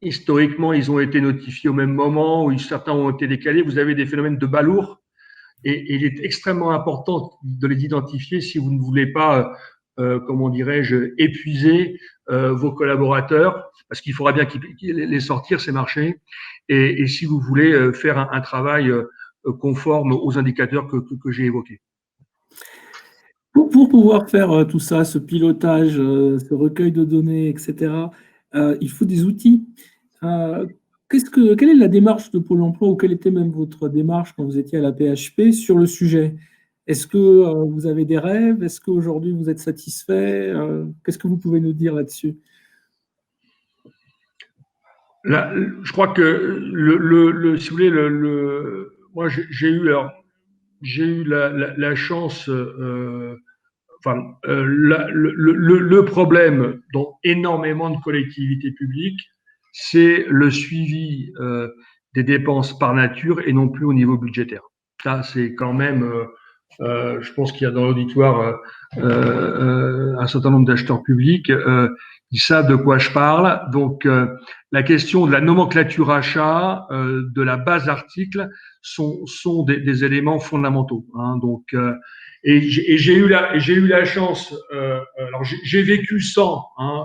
S2: historiquement, ils ont été notifiés au même moment ou certains ont été décalés. Vous avez des phénomènes de balourd et il est extrêmement important de les identifier si vous ne voulez pas, comment dirais-je, épuiser vos collaborateurs parce qu'il faudra bien les sortir, ces marchés. Et si vous voulez faire un travail conforme aux indicateurs que j'ai évoqués.
S1: Pour pouvoir faire tout ça, ce pilotage, ce recueil de données, etc., il faut des outils. Quelle est la démarche de Pôle emploi ou quelle était même votre démarche quand vous étiez à la PHP sur le sujet? Est-ce que vous avez des rêves? Est-ce qu'aujourd'hui vous êtes satisfait? Qu'est-ce que vous pouvez nous dire là-dessus?
S2: Là, je crois que si vous voulez, moi j'ai eu la chance, le problème dans énormément de collectivités publiques, c'est le suivi des dépenses par nature et non plus au niveau budgétaire. Ça, c'est quand même, je pense qu'il y a dans l'auditoire un certain nombre d'acheteurs publics. Ils savent de quoi je parle. Donc, la question de la nomenclature achat, de la base article, sont des éléments fondamentaux. Hein. Donc, et j'ai eu la chance. Alors, j'ai vécu sans. Hein,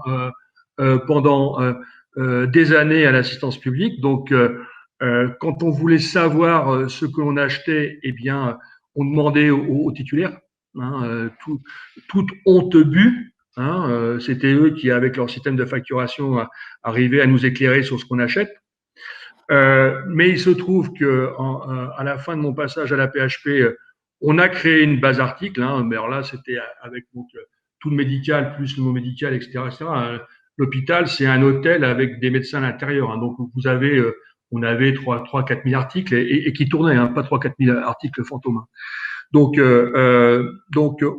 S2: pendant des années à l'assistance publique. Donc, quand on voulait savoir ce que l'on achetait, eh bien, on demandait aux titulaires. Hein, toute honte but. Hein, c'était eux qui, avec leur système de facturation, arrivaient à nous éclairer sur ce qu'on achète. Mais il se trouve que à la fin de mon passage à la PHP, on a créé une base article. Hein, mais alors là, c'était avec donc, tout le médical plus le mot médical, etc., etc. L'hôpital, c'est un hôtel avec des médecins à l'intérieur. Hein, donc vous avez, on avait 3-4 000 articles et qui tournaient, hein, pas 3-4 000 articles fantômes. Hein. Donc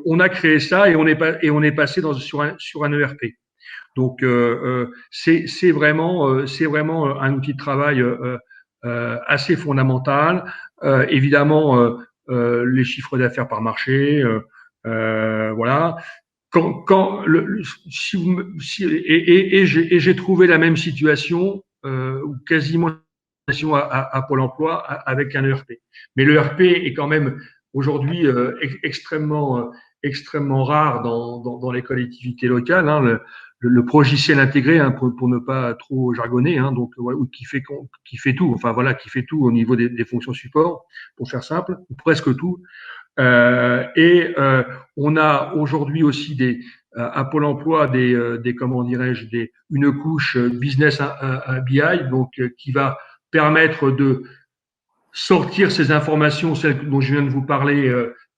S2: on a créé ça et on est passé sur un ERP. Donc c'est vraiment un outil de travail assez fondamental. Évidemment, les chiffres d'affaires par marché, voilà. Et j'ai trouvé la même situation ou quasiment à Pôle Emploi avec un ERP. Mais l'ERP est quand même aujourd'hui extrêmement rare dans les collectivités locales. Hein, le logiciel intégré, hein, pour ne pas trop jargonner, hein, donc qui fait tout, enfin voilà, qui fait tout au niveau des fonctions support, pour faire simple, ou presque tout. On a aujourd'hui aussi à Pôle Emploi des comment dirais-je une couche business BI, donc qui va permettre de sortir ces informations, celles dont je viens de vous parler,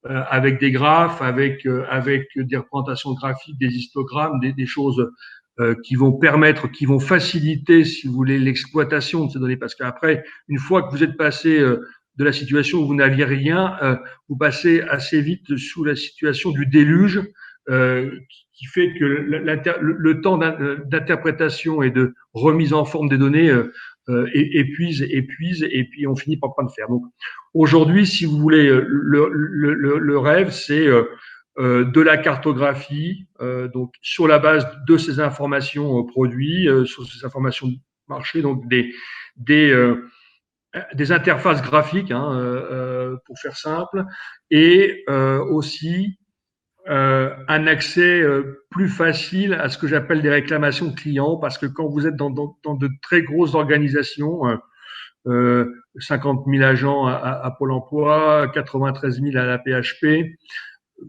S2: avec des graphes, avec des représentations graphiques, des histogrammes, des choses qui vont faciliter, si vous voulez, l'exploitation de ces données. Parce qu'après, une fois que vous êtes passé de la situation où vous n'aviez rien, vous passez assez vite sous la situation du déluge, qui fait que le temps d'interprétation et de remise en forme des données épuise, et puis on finit par pas le faire. Donc aujourd'hui, si vous voulez, le rêve, c'est de la cartographie, donc sur la base de ces informations produits, sur ces informations de marché, donc des interfaces graphiques, hein, pour faire simple, et aussi un accès plus facile à ce que j'appelle des réclamations clients, parce que quand vous êtes dans de très grosses organisations, 50 000 agents à Pôle Emploi, 93 000 à la PHP,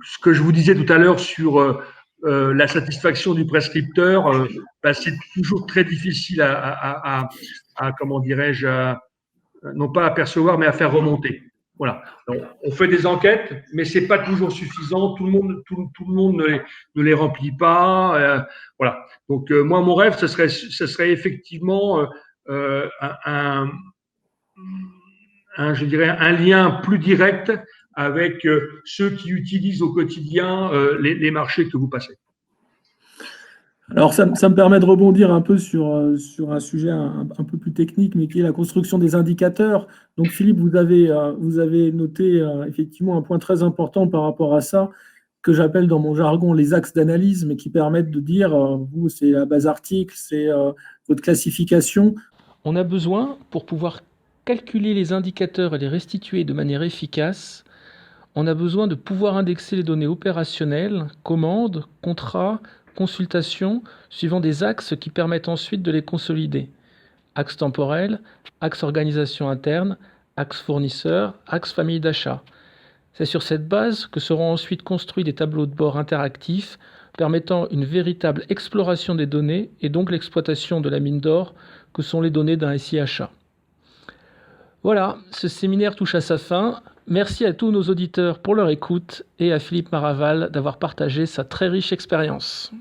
S2: ce que je vous disais tout à l'heure sur la satisfaction du prescripteur, c'est toujours très difficile à comment dirais-je, non pas à percevoir, mais à faire remonter. Voilà. Donc, on fait des enquêtes, mais c'est pas toujours suffisant. Tout le monde ne les remplit pas. Voilà. Donc moi, mon rêve, ce serait effectivement je dirais un lien plus direct avec ceux qui utilisent au quotidien les marchés que vous passez.
S1: Alors, ça me permet de rebondir un peu sur un sujet un peu plus technique, mais qui est la construction des indicateurs. Donc, Philippe, vous avez noté effectivement un point très important par rapport à ça, que j'appelle dans mon jargon les axes d'analyse, mais qui permettent de dire, vous, c'est la base article, c'est votre classification.
S3: On a besoin, pour pouvoir calculer les indicateurs et les restituer de manière efficace, on a besoin de pouvoir indexer les données opérationnelles, commandes, contrats, consultations, suivant des axes qui permettent ensuite de les consolider. Axe temporel, axe organisation interne, axe fournisseur, axe famille d'achat. C'est sur cette base que seront ensuite construits des tableaux de bord interactifs permettant une véritable exploration des données et donc l'exploitation de la mine d'or que sont les données d'un SI achat. Voilà, ce séminaire touche à sa fin. Merci à tous nos auditeurs pour leur écoute et à Philippe Maraval d'avoir partagé sa très riche expérience.